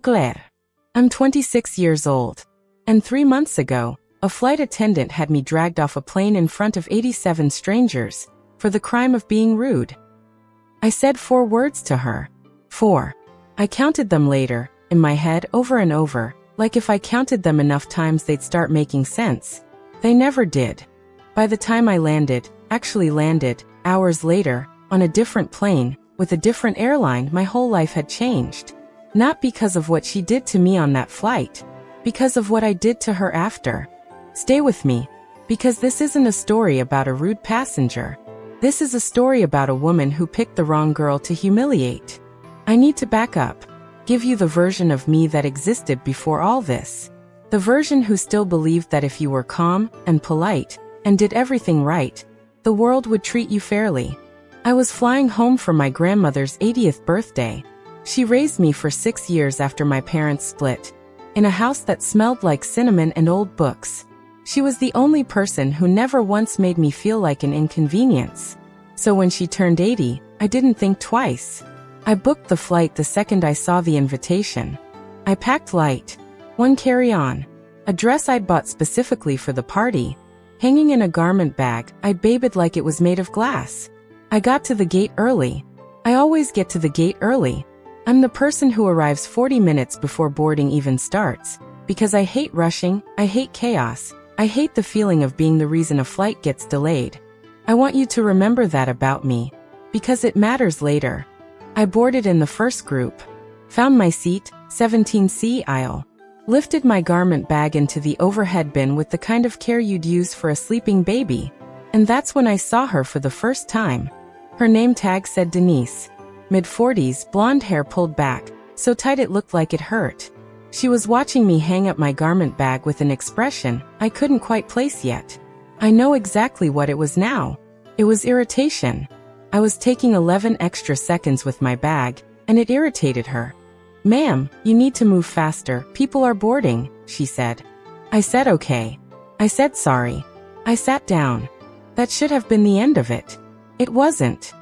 Claire. I'm 26 years old. And 3 months ago, a flight attendant had me dragged off a plane in front of 87 strangers for the crime of being rude. I said 4 words to her. 4. I counted them later, in my head over and over, like if I counted them enough times they'd start making sense. They never did. By the time I actually landed, hours later, on a different plane, with a different airline, my whole life had changed. Not because of what she did to me on that flight, because of what I did to her after. Stay with me, because this isn't a story about a rude passenger. This is a story about a woman who picked the wrong girl to humiliate. I need to back up, give you the version of me that existed before all this. The version who still believed that if you were calm and polite and did everything right, the world would treat you fairly. I was flying home from my grandmother's 80th birthday. She raised me for 6 years after my parents split, in a house that smelled like cinnamon and old books. She was the only person who never once made me feel like an inconvenience. So when she turned 80, I didn't think twice. I booked the flight the second I saw the invitation. I packed light. 1 carry-on. A dress I'd bought specifically for the party. Hanging in a garment bag, I babbied like it was made of glass. I got to the gate early. I always get to the gate early. I'm the person who arrives 40 minutes before boarding even starts, because I hate rushing, I hate chaos, I hate the feeling of being the reason a flight gets delayed. I want you to remember that about me, because it matters later. I boarded in the first group, found my seat, 17C aisle, lifted my garment bag into the overhead bin with the kind of care you'd use for a sleeping baby, and that's when I saw her for the first time. Her name tag said Denise. Mid-40s, blonde hair pulled back, so tight it looked like it hurt. She was watching me hang up my garment bag with an expression I couldn't quite place yet. I know exactly what it was now. It was irritation. I was taking 11 extra seconds with my bag, and it irritated her. "Ma'am, you need to move faster, people are boarding," she said. I said okay. I said sorry. I sat down. That should have been the end of it. It wasn't.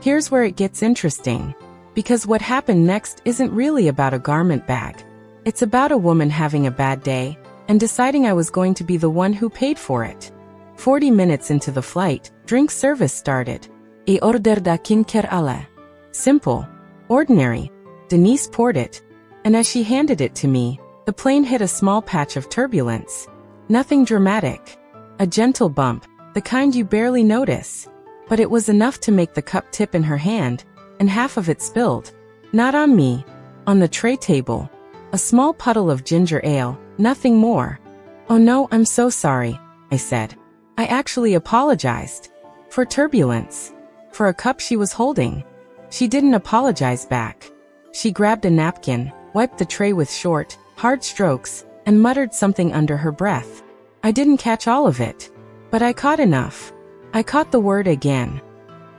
Here's where it gets interesting. Because what happened next isn't really about a garment bag. It's about a woman having a bad day, and deciding I was going to be the one who paid for it. 40 minutes into the flight, drink service started. I orderda kinker alle. Simple. Ordinary. Denise poured it. And as she handed it to me, the plane hit a small patch of turbulence. Nothing dramatic. A gentle bump, the kind you barely notice. But it was enough to make the cup tip in her hand, and half of it spilled. Not on me. On the tray table. A small puddle of ginger ale, nothing more. "Oh no, I'm so sorry," I said. I actually apologized. For turbulence. For a cup she was holding. She didn't apologize back. She grabbed a napkin, wiped the tray with short, hard strokes, and muttered something under her breath. I didn't catch all of it. But I caught enough. I caught the word again.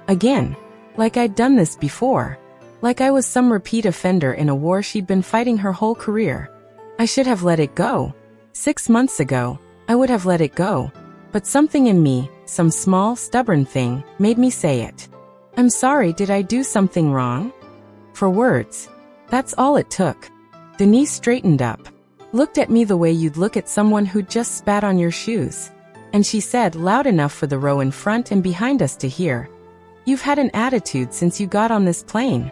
Again. Like I'd done this before. Like I was some repeat offender in a war she'd been fighting her whole career. I should have let it go. 6 months ago, I would have let it go. But something in me, some small, stubborn thing, made me say it. "I'm sorry, did I do something wrong?" For words. That's all it took. Denise straightened up. Looked at me the way you'd look at someone who'd just spat on your shoes. And she said loud enough for the row in front and behind us to hear, "You've had an attitude since you got on this plane."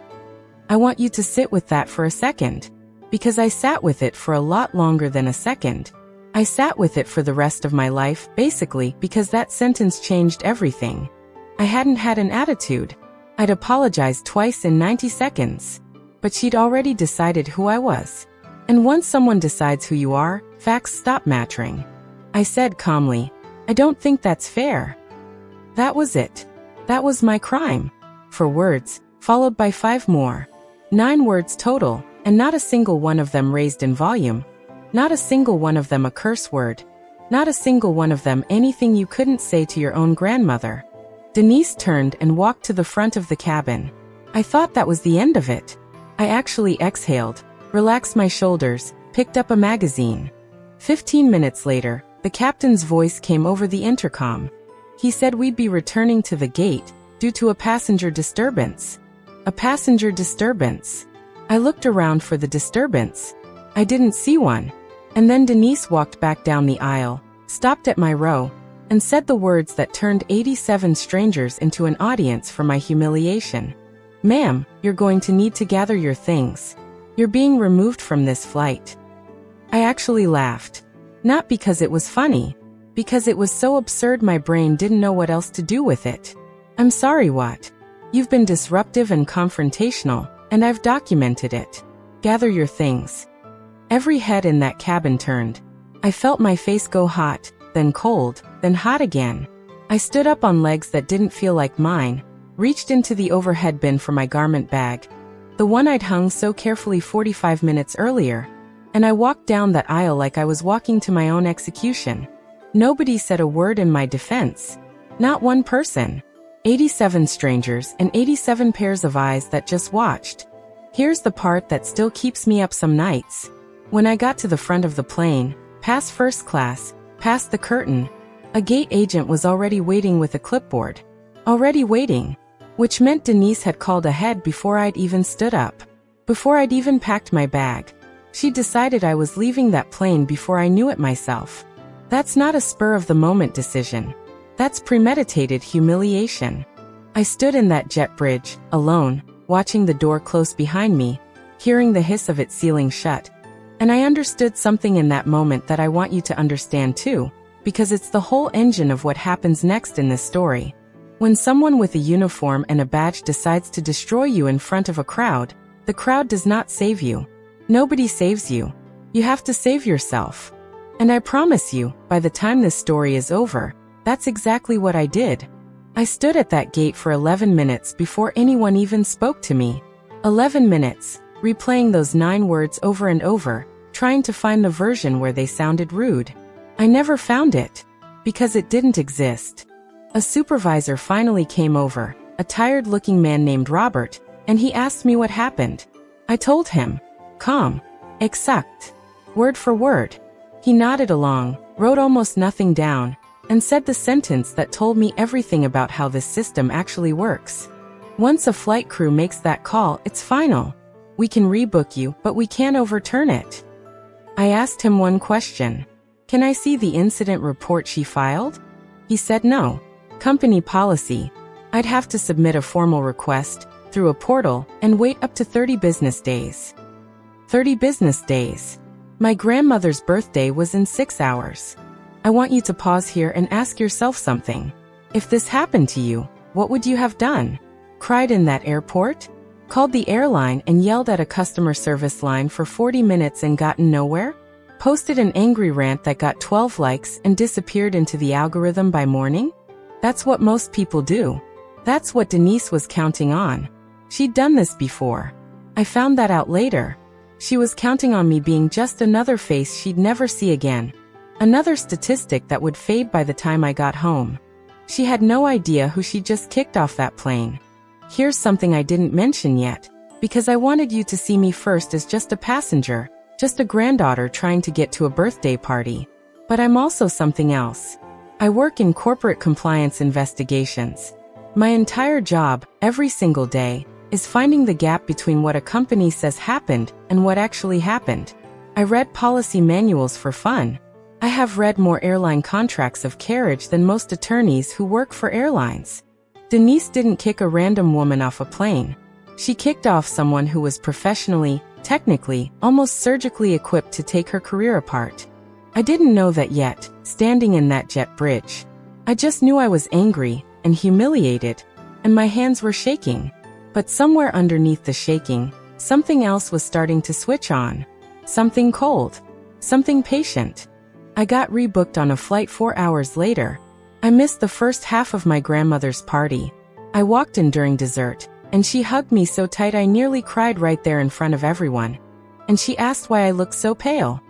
I want you to sit with that for a second. Because I sat with it for a lot longer than a second. I sat with it for the rest of my life, basically, because that sentence changed everything. I hadn't had an attitude. I'd apologized twice in 90 seconds. But she'd already decided who I was. And once someone decides who you are, facts stop mattering. I said calmly, "I don't think that's fair." That was it. That was my crime. 4 words, followed by 5 more. 9 words total, and not a single one of them raised in volume. Not a single one of them a curse word. Not a single one of them anything you couldn't say to your own grandmother. Denise turned and walked to the front of the cabin. I thought that was the end of it. I actually exhaled, relaxed my shoulders, picked up a magazine. 15 minutes later, the captain's voice came over the intercom. He said we'd be returning to the gate, due to a passenger disturbance. A passenger disturbance. I looked around for the disturbance. I didn't see one. And then Denise walked back down the aisle, stopped at my row, and said the words that turned 87 strangers into an audience for my humiliation. "Ma'am, you're going to need to gather your things. You're being removed from this flight." I actually laughed. Not because it was funny. Because it was so absurd my brain didn't know what else to do with it. "I'm sorry, what? You've been disruptive and confrontational, and I've documented it. Gather your things." Every head in that cabin turned. I felt my face go hot, then cold, then hot again. I stood up on legs that didn't feel like mine, reached into the overhead bin for my garment bag, the one I'd hung so carefully 45 minutes earlier, and I walked down that aisle like I was walking to my own execution. Nobody said a word in my defense. Not one person. 87 strangers and 87 pairs of eyes that just watched. Here's the part that still keeps me up some nights. When I got to the front of the plane, past first class, past the curtain, a gate agent was already waiting with a clipboard. Already waiting. Which meant Denise had called ahead before I'd even stood up. Before I'd even packed my bag. She decided I was leaving that plane before I knew it myself. That's not a spur-of-the-moment decision. That's premeditated humiliation. I stood in that jet bridge, alone, watching the door close behind me, hearing the hiss of it sealing shut. And I understood something in that moment that I want you to understand too, because it's the whole engine of what happens next in this story. When someone with a uniform and a badge decides to destroy you in front of a crowd, the crowd does not save you. Nobody saves you. You have to save yourself. And I promise you, by the time this story is over, that's exactly what I did. I stood at that gate for 11 minutes before anyone even spoke to me. 11 minutes, replaying those 9 words over and over, trying to find the version where they sounded rude. I never found it. Because it didn't exist. A supervisor finally came over, a tired-looking man named Robert, and he asked me what happened. I told him. Calm. Exact. Word for word. He nodded along, wrote almost nothing down, and said the sentence that told me everything about how this system actually works. Once a flight crew makes that call, it's final. We can rebook you, but we can't overturn it. I asked him one question. Can I see the incident report she filed? He said no. Company policy. I'd have to submit a formal request through a portal and wait up to 30 business days. 30 business days. My grandmother's birthday was in 6 hours. I want you to pause here and ask yourself something. If this happened to you, what would you have done? Cried in that airport? Called the airline and yelled at a customer service line for 40 minutes and gotten nowhere? Posted an angry rant that got 12 likes and disappeared into the algorithm by morning? That's what most people do. That's what Denise was counting on. She'd done this before. I found that out later. She was counting on me being just another face she'd never see again. Another statistic that would fade by the time I got home. She had no idea who she just kicked off that plane. Here's something I didn't mention yet, because I wanted you to see me first as just a passenger, just a granddaughter trying to get to a birthday party. But I'm also something else. I work in corporate compliance investigations. My entire job, every single day, is finding the gap between what a company says happened and what actually happened. I read policy manuals for fun. I have read more airline contracts of carriage than most attorneys who work for airlines. Denise didn't kick a random woman off a plane. She kicked off someone who was professionally, technically, almost surgically equipped to take her career apart. I didn't know that yet, standing in that jet bridge. I just knew I was angry and humiliated, and my hands were shaking. But somewhere underneath the shaking, something else was starting to switch on. Something cold. Something patient. I got rebooked on a flight 4 hours later. I missed the first half of my grandmother's party. I walked in during dessert, and she hugged me so tight I nearly cried right there in front of everyone. And she asked why I looked so pale.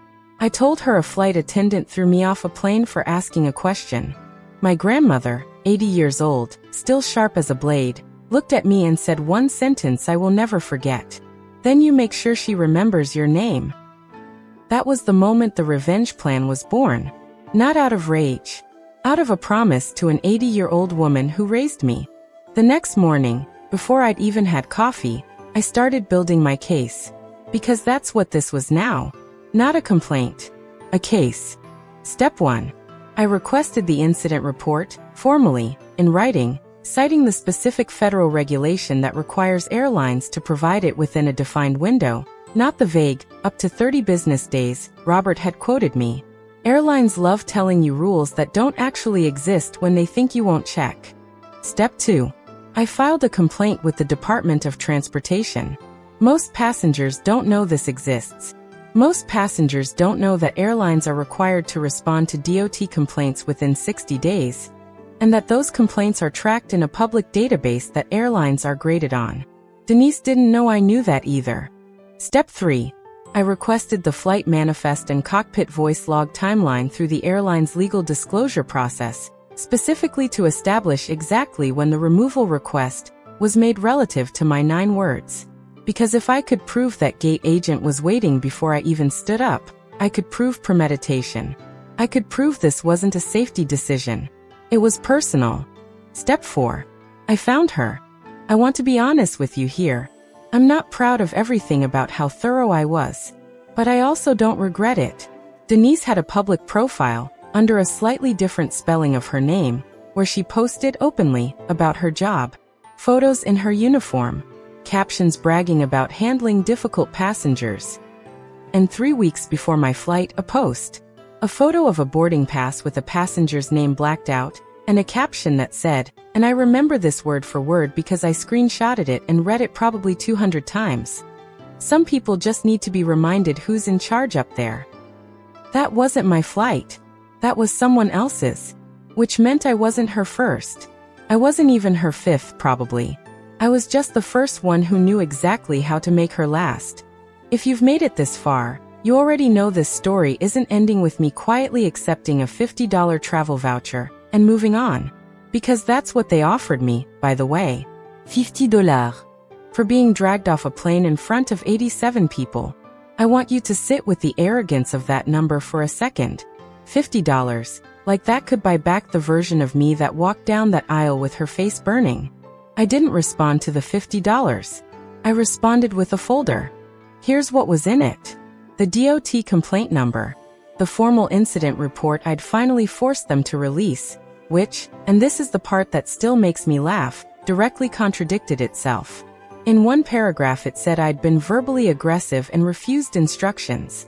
I told her a flight attendant threw me off a plane for asking a question. My grandmother, 80 years old, still sharp as a blade, looked at me and said one sentence I will never forget. Then you make sure she remembers your name. That was the moment the revenge plan was born. Not out of rage. Out of a promise to an 80-year-old woman who raised me. The next morning, before I'd even had coffee, I started building my case. Because that's what this was now. Not a complaint. A case. Step 1. I requested the incident report, formally, in writing, citing the specific federal regulation that requires airlines to provide it within a defined window, not the vague, up to 30 business days, Robert had quoted me. Airlines love telling you rules that don't actually exist when they think you won't check. Step 2. I filed a complaint with the Department of Transportation. Most passengers don't know this exists. Most passengers don't know that airlines are required to respond to DOT complaints within 60 days, and that those complaints are tracked in a public database that airlines are graded on. Denise didn't know I knew that either. Step 3. I requested the flight manifest and cockpit voice log timeline through the airline's legal disclosure process, specifically to establish exactly when the removal request was made relative to my 9 words. Because if I could prove that gate agent was waiting before I even stood up, I could prove premeditation. I could prove this wasn't a safety decision. It was personal. Step 4. I found her. I want to be honest with you here. I'm not proud of everything about how thorough I was. But I also don't regret it. Denise had a public profile, under a slightly different spelling of her name, where she posted openly about her job. Photos in her uniform. Captions bragging about handling difficult passengers. And 3 weeks before my flight, a post. A photo of a boarding pass with a passenger's name blacked out, and a caption that said, and I remember this word for word because I screenshotted it and read it probably 200 times. Some people just need to be reminded who's in charge up there. That wasn't my flight. That was someone else's. Which meant I wasn't her first. I wasn't even her 5th, probably. I was just the first one who knew exactly how to make her last. If you've made it this far, you already know this story isn't ending with me quietly accepting a $50 travel voucher and moving on. Because that's what they offered me, by the way. $50. For being dragged off a plane in front of 87 people. I want you to sit with the arrogance of that number for a second. $50. Like that could buy back the version of me that walked down that aisle with her face burning. I didn't respond to the $50. I responded with a folder. Here's what was in it. The DOT complaint number. The formal incident report I'd finally forced them to release, which, and this is the part that still makes me laugh, directly contradicted itself. In one paragraph it said I'd been verbally aggressive and refused instructions.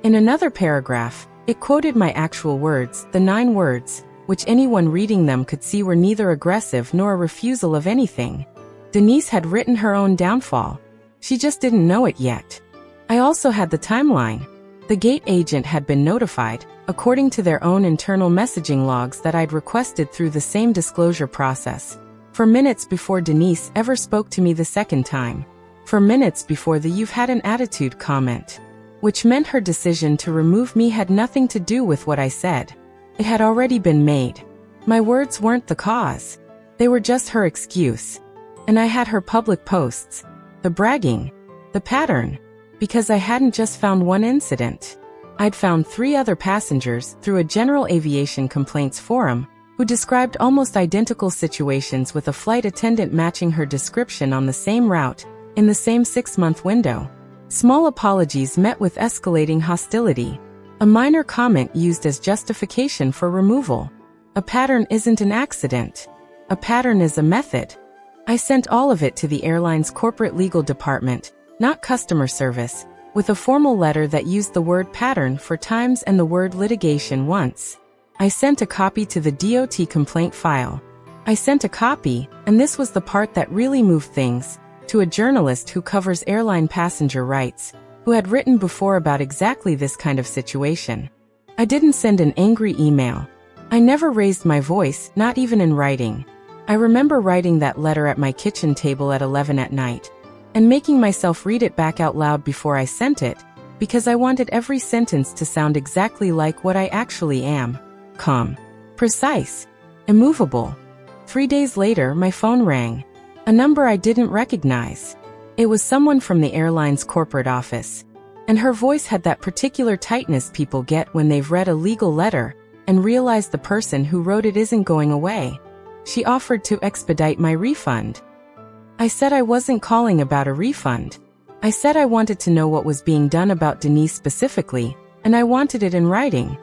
In another paragraph, it quoted my actual words, the 9 words, which anyone reading them could see were neither aggressive nor a refusal of anything. Denise had written her own downfall. She just didn't know it yet. I also had the timeline. The gate agent had been notified, according to their own internal messaging logs that I'd requested through the same disclosure process, for minutes before Denise ever spoke to me the second time. For minutes before the "you've had an attitude" comment. Which meant her decision to remove me had nothing to do with what I said. It had already been made. My words weren't the cause. They were just her excuse. And I had her public posts. The bragging. The pattern. Because I hadn't just found one incident. I'd found 3 other passengers through a general aviation complaints forum who described almost identical situations with a flight attendant matching her description on the same route, in the same 6-month window. Small apologies met with escalating hostility. A minor comment used as justification for removal. A pattern isn't an accident. A pattern is a method. I sent all of it to the airline's corporate legal department, not customer service, with a formal letter that used the word pattern 4 times and the word litigation once. I sent a copy to the DOT complaint file. I sent a copy, and this was the part that really moved things, to a journalist who covers airline passenger rights, who had written before about exactly this kind of situation. I didn't send an angry email. I never raised my voice, not even in writing. I remember writing that letter at my kitchen table at 11 at night, and making myself read it back out loud before I sent it, because I wanted every sentence to sound exactly like what I actually am. Calm. Precise. Immovable. 3 days later, my phone rang. A number I didn't recognize. It was someone from the airline's corporate office. And her voice had that particular tightness people get when they've read a legal letter and realize the person who wrote it isn't going away. She offered to expedite my refund. I said I wasn't calling about a refund. I said I wanted to know what was being done about Denise specifically, and I wanted it in writing.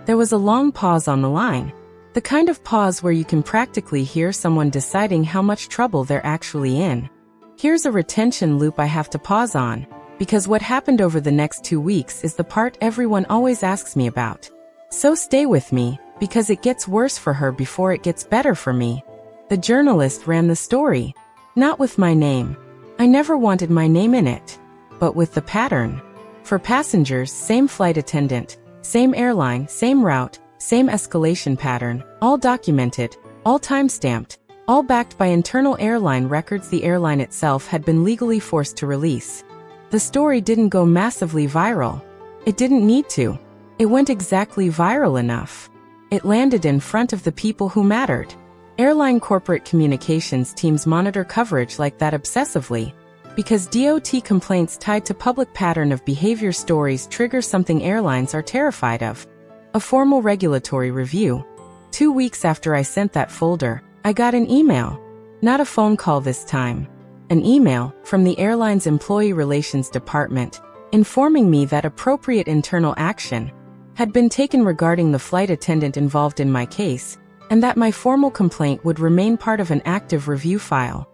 There was a long pause on the line. The kind of pause where you can practically hear someone deciding how much trouble they're actually in. Here's a retention loop I have to pause on, because what happened over the next 2 weeks is the part everyone always asks me about. So stay with me, because it gets worse for her before it gets better for me. The journalist ran the story. Not with my name. I never wanted my name in it. But with the pattern. For passengers, same flight attendant, same airline, same route, same escalation pattern, all documented, all time-stamped, all backed by internal airline records the airline itself had been legally forced to release. The story didn't go massively viral. It didn't need to. It went exactly viral enough. It landed in front of the people who mattered. Airline corporate communications teams monitor coverage like that obsessively, because DOT complaints tied to public pattern of behavior stories trigger something airlines are terrified of. A formal regulatory review. 2 weeks after I sent that folder, I got an email. Not a phone call this time. An email from the airline's employee relations department, informing me that appropriate internal action had been taken regarding the flight attendant involved in my case, and that my formal complaint would remain part of an active review file.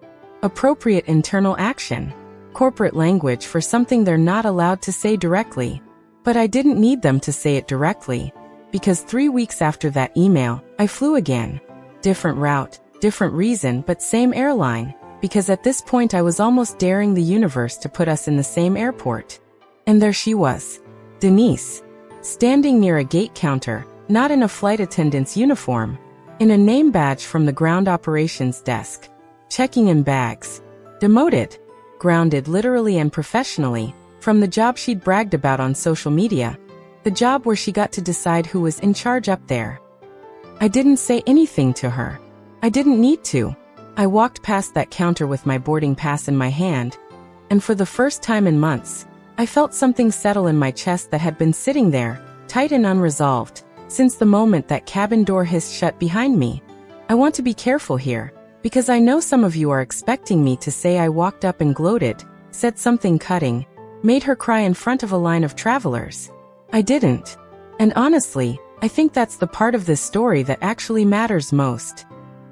Appropriate internal action. Corporate language for something they're not allowed to say directly. But I didn't need them to say it directly, because 3 weeks after that email, I flew again. Different route, different reason, but same airline, because at this point I was almost daring the universe to put us in the same airport. And there she was. Denise. Standing near a gate counter, not in a flight attendant's uniform. In a name badge from the ground operations desk. Checking in bags. Demoted. Grounded literally and professionally, from the job she'd bragged about on social media. The job where she got to decide who was in charge up there. I didn't say anything to her. I didn't need to. I walked past that counter with my boarding pass in my hand, and for the first time in months, I felt something settle in my chest that had been sitting there, tight and unresolved, since the moment that cabin door hissed shut behind me. I want to be careful here, because I know some of you are expecting me to say I walked up and gloated, said something cutting, made her cry in front of a line of travelers. I didn't. And honestly, I think that's the part of this story that actually matters most.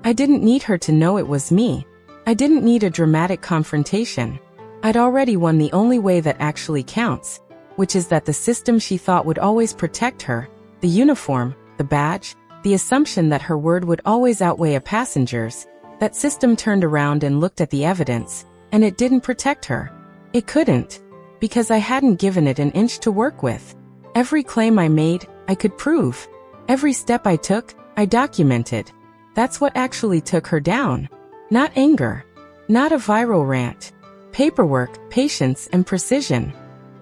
I didn't need her to know it was me. I didn't need a dramatic confrontation. I'd already won the only way that actually counts, which is that the system she thought would always protect her, the uniform, the badge, the assumption that her word would always outweigh a passenger's, that system turned around and looked at the evidence, and it didn't protect her. It couldn't, because I hadn't given it an inch to work with. Every claim I made, I could prove. Every step I took, I documented. That's what actually took her down. Not anger. Not a viral rant. Paperwork, patience, and precision.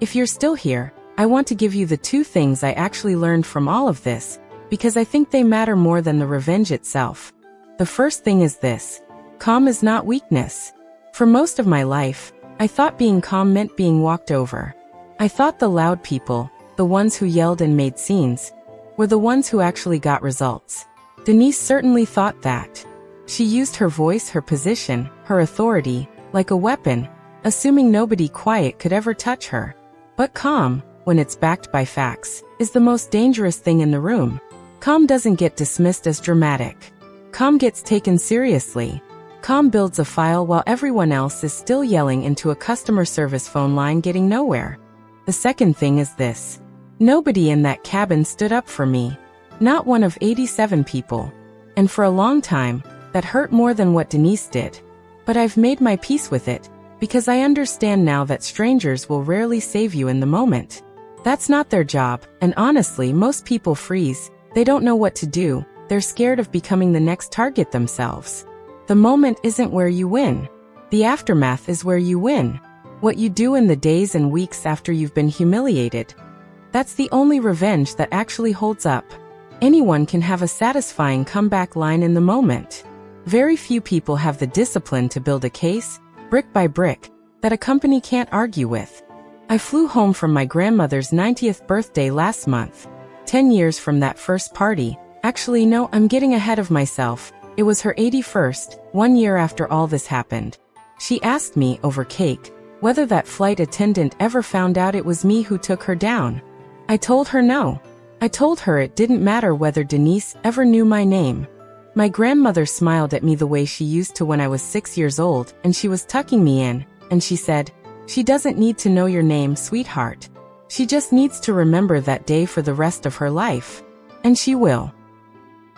If you're still here, I want to give you the 2 things I actually learned from all of this, because I think they matter more than the revenge itself. The first thing is this. Calm is not weakness. For most of my life, I thought being calm meant being walked over. I thought the loud people, the ones who yelled and made scenes, were the ones who actually got results. Denise certainly thought that. She used her voice, her position, her authority, like a weapon, assuming nobody quiet could ever touch her. But calm, when it's backed by facts, is the most dangerous thing in the room. Calm doesn't get dismissed as dramatic. Calm gets taken seriously. Calm builds a file while everyone else is still yelling into a customer service phone line getting nowhere. The second thing is this. Nobody in that cabin stood up for me. Not one of 87 people. And for a long time, that hurt more than what Denise did. But I've made my peace with it, because I understand now that strangers will rarely save you in the moment. That's not their job, and honestly, most people freeze. They don't know what to do. They're scared of becoming the next target themselves. The moment isn't where you win. The aftermath is where you win. What you do in the days and weeks after you've been humiliated. That's the only revenge that actually holds up. Anyone can have a satisfying comeback line in the moment. Very few people have the discipline to build a case, brick by brick, that a company can't argue with. I flew home from my grandmother's 90th birthday last month. 10 years from that first party. Actually, no, I'm getting ahead of myself. It was her 81st, 1 year after all this happened. She asked me, over cake, whether that flight attendant ever found out it was me who took her down. I told her no. I told her it didn't matter whether Denise ever knew my name. My grandmother smiled at me the way she used to when I was 6 years old, and she was tucking me in, and she said, "She doesn't need to know your name, sweetheart. She just needs to remember that day for the rest of her life. And she will."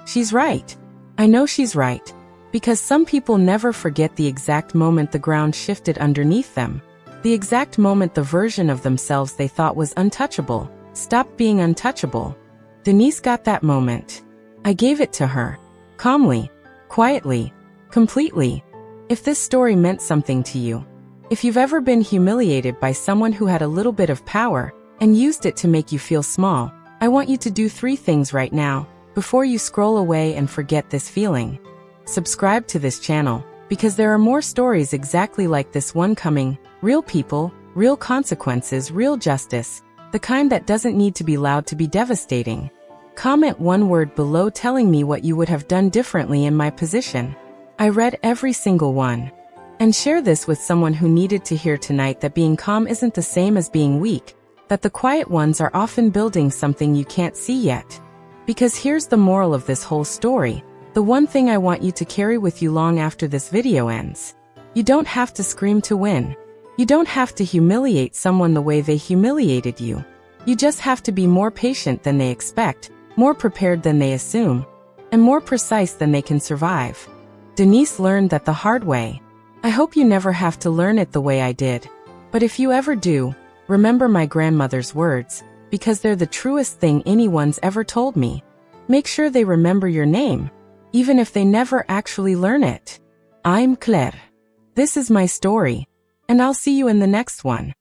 She's right. I know she's right. Because some people never forget the exact moment the ground shifted underneath them. The exact moment the version of themselves they thought was untouchable stopped being untouchable. Denise got that moment. I gave it to her. Calmly. Quietly. Completely. If this story meant something to you, if you've ever been humiliated by someone who had a little bit of power and used it to make you feel small, I want you to do 3 things right now before you scroll away and forget this feeling. Subscribe to this channel, because there are more stories exactly like this one coming. Real people, real consequences, real justice. The kind that doesn't need to be loud to be devastating. Comment 1 word below telling me what you would have done differently in my position. I read every single one. And share this with someone who needed to hear tonight that being calm isn't the same as being weak, that the quiet ones are often building something you can't see yet. Because here's the moral of this whole story. The one thing I want you to carry with you long after this video ends. You don't have to scream to win. You don't have to humiliate someone the way they humiliated you. You just have to be more patient than they expect, more prepared than they assume, and more precise than they can survive. Denise learned that the hard way. I hope you never have to learn it the way I did. But if you ever do, remember my grandmother's words, because they're the truest thing anyone's ever told me. Make sure they remember your name, even if they never actually learn it. I'm Claire. This is my story, and I'll see you in the next one.